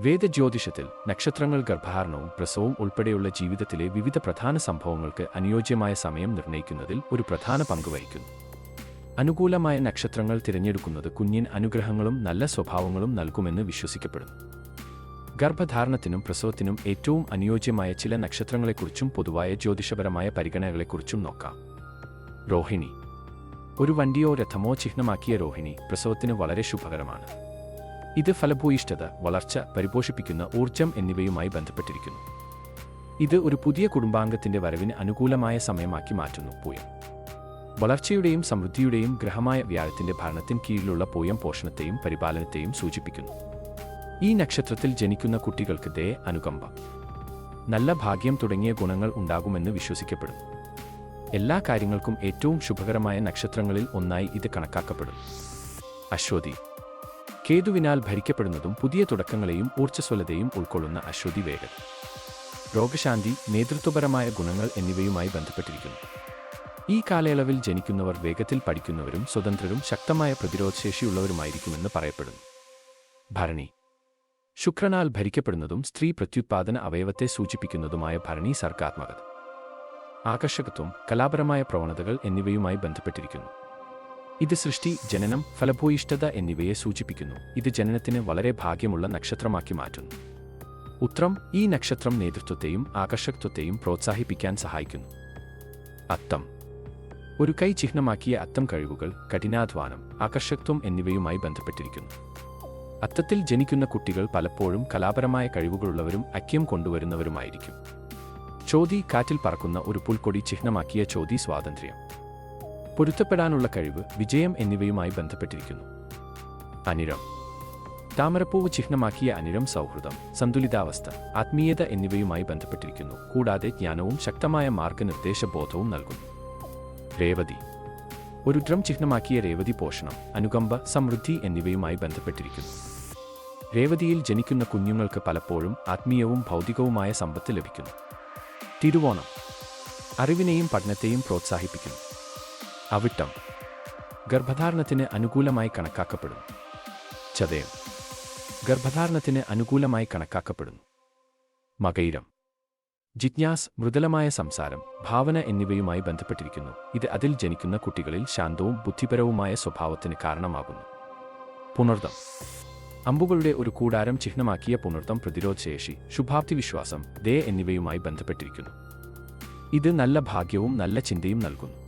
വേദജ്യോതിഷത്തിൽ നക്ഷത്രങ്ങൾ ഗർഭധാരണവും പ്രസവവും ഉൾപ്പെടെയുള്ള ജീവിതത്തിലെ വിവിധ പ്രധാന സംഭവങ്ങൾക്ക് അനുയോജ്യമായ സമയം നിർണ്ണയിക്കുന്നതിൽ ഒരു പ്രധാന പങ്ക് വഹിക്കുന്നു. അനുകൂലമായ നക്ഷത്രങ്ങൾ തിരഞ്ഞെടുക്കുന്നത് കുഞ്ഞിന് അനുഗ്രഹങ്ങളും നല്ല സ്വഭാവങ്ങളും നൽകുമെന്ന് വിശ്വസിക്കപ്പെടുന്നു. ഗർഭധാരണത്തിനും പ്രസവത്തിനും ഏറ്റവും അനുയോജ്യമായ ചില നക്ഷത്രങ്ങളെക്കുറിച്ചും പൊതുവായ ജ്യോതിഷപരമായ പരിഗണനകളെക്കുറിച്ചും നോക്കാം. രോഹിണി. ഒരു വണ്ടിയോ രഥമോ ചിഹ്നമാക്കിയ രോഹിണി പ്രസവത്തിന് വളരെ ശുഭകരമാണ്. ഇത് ഫലഭൂയിഷ്ഠത, വളർച്ച, പരിപോഷിപ്പിക്കുന്ന ഊർജം എന്നിവയുമായി ബന്ധപ്പെട്ടിരിക്കുന്നു. ഇത് ഒരു പുതിയ കുടുംബാംഗത്തിന്റെ വരവിന് അനുകൂലമായ സമയമാക്കി മാറ്റുന്നു. പൂയം. വളർച്ചയുടെയും സമൃദ്ധിയുടെയും ഗ്രഹമായ വ്യാഴത്തിന്റെ ഭരണത്തിന് കീഴിലുള്ള പൂയം പോഷണത്തെയും പരിപാലനത്തെയും സൂചിപ്പിക്കുന്നു. ഈ നക്ഷത്രത്തിൽ ജനിക്കുന്ന കുട്ടികൾക്ക് ദയ, അനുകമ്പ, നല്ല ഭാഗ്യം തുടങ്ങിയ ഗുണങ്ങൾ ഉണ്ടാകുമെന്ന് വിശ്വസിക്കപ്പെടുന്നു. എല്ലാ കാര്യങ്ങൾക്കും ഏറ്റവും ശുഭകരമായ നക്ഷത്രങ്ങളിൽ ഒന്നായി ഇത് കണക്കാക്കപ്പെടുന്നു. അശ്വതി. കേതുവിനാൽ ഭരിക്കപ്പെടുന്നതും പുതിയ തുടക്കങ്ങളെയും ഊർജ്ജസ്വലതയും ഉൾക്കൊള്ളുന്ന അശ്വതി വേഗം, രോഗശാന്തി, നേതൃത്വപരമായ ഗുണങ്ങൾ എന്നിവയുമായി ബന്ധപ്പെട്ടിരിക്കുന്നു. ഈ കാലയളവിൽ ജനിക്കുന്നവർ വേഗത്തിൽ പഠിക്കുന്നവരും സ്വതന്ത്രരും ശക്തമായ പ്രതിരോധശേഷിയുള്ളവരുമായിരിക്കുമെന്ന് പറയപ്പെടുന്നു. ഭരണി. ശുക്രനാൽ ഭരിക്കപ്പെടുന്നതും സ്ത്രീ പ്രത്യുത്പാദന അവയവത്തെ സൂചിപ്പിക്കുന്നതുമായ ഭരണി സർഗാത്മകത, ആകർഷകത്വം, കലാപരമായ പ്രവണതകൾ എന്നിവയുമായി ബന്ധപ്പെട്ടിരിക്കുന്നു. ഇത് സൃഷ്ടി, ജനനം, ഫലഭൂയിഷ്ഠത എന്നിവയെ സൂചിപ്പിക്കുന്നു. ഇത് ജനനത്തിന് വളരെ ഭാഗ്യമുള്ള നക്ഷത്രമാക്കി മാറ്റുന്നു. ഉത്രം. ഈ നക്ഷത്രം നേതൃത്വത്തെയും ആകർഷകത്വത്തെയും പ്രോത്സാഹിപ്പിക്കാൻ സഹായിക്കുന്നു. അത്തം. ഒരു കൈ ചിഹ്നമാക്കിയ അത്തം കഴിവുകൾ, കഠിനാധ്വാനം, ആകർഷകത്വം എന്നിവയുമായി ബന്ധപ്പെട്ടിരിക്കുന്നു. അത്തത്തിൽ ജനിക്കുന്ന കുട്ടികൾ പലപ്പോഴും കലാപരമായ കഴിവുകളുള്ളവരും ഐക്യം കൊണ്ടുവരുന്നവരുമായിരിക്കും. ചോതി. കാറ്റിൽ പറക്കുന്ന ഒരു പുൽക്കൊടി ചിഹ്നമാക്കിയ ചോതി സ്വാതന്ത്ര്യം, പൊരുത്തപ്പെടാനുള്ള കഴിവ്, വിജയം എന്നിവയുമായി ബന്ധപ്പെട്ടിരിക്കുന്നു. അനിഴം. താമരപ്പൂവ് ചിഹ്നമാക്കിയ അനിഴം സൗഹൃദം, സന്തുലിതാവസ്ഥ, ആത്മീയത എന്നിവയുമായി ബന്ധപ്പെട്ടിരിക്കുന്നു. കൂടാതെ ജ്ഞാനവും ശക്തമായ മാർഗനിർദ്ദേശബോധവും നൽകുന്നു. രേവതി. ഒരു ഡ്രം ചിഹ്നമാക്കിയ രേവതി പോഷണം, അനുകമ്പ, സമൃദ്ധി എന്നിവയുമായി ബന്ധപ്പെട്ടിരിക്കുന്നു. രേവതിയിൽ ജനിക്കുന്ന കുഞ്ഞുങ്ങൾക്ക് പലപ്പോഴും ആത്മീയവും ഭൗതികവുമായ സമ്പത്ത് ലഭിക്കുന്നു. തിരുവോണം. അറിവിനെയും പഠനത്തെയും പ്രോത്സാഹിപ്പിക്കുന്നു. അവിട്ടം. ഗർഭധാരണത്തിന് അനുകൂലമായി കണക്കാക്കപ്പെടുന്നു. ചതയം. ഗർഭധാരണത്തിന് അനുകൂലമായി കണക്കാക്കപ്പെടുന്നു. മകയിരം. ജിജ്ഞാസ്, മൃദുലമായ സംസാരം, ഭാവന എന്നിവയുമായി ബന്ധപ്പെട്ടിരിക്കുന്നു. ഇത് അതിൽ ജനിക്കുന്ന കുട്ടികളിൽ ശാന്തവും ബുദ്ധിപരവുമായ സ്വഭാവത്തിന് കാരണമാകുന്നു. പുണർദം. അമ്പുകളുടെ ഒരു കൂടാരം ചിഹ്നമാക്കിയ പുണർദം പ്രതിരോധശേഷി, ശുഭാപ്തിവിശ്വാസം, ദയ എന്നിവയുമായി ബന്ധപ്പെട്ടിരിക്കുന്നു. ഇത് നല്ല ഭാഗ്യവും നല്ല ചിന്തയും നൽകുന്നു.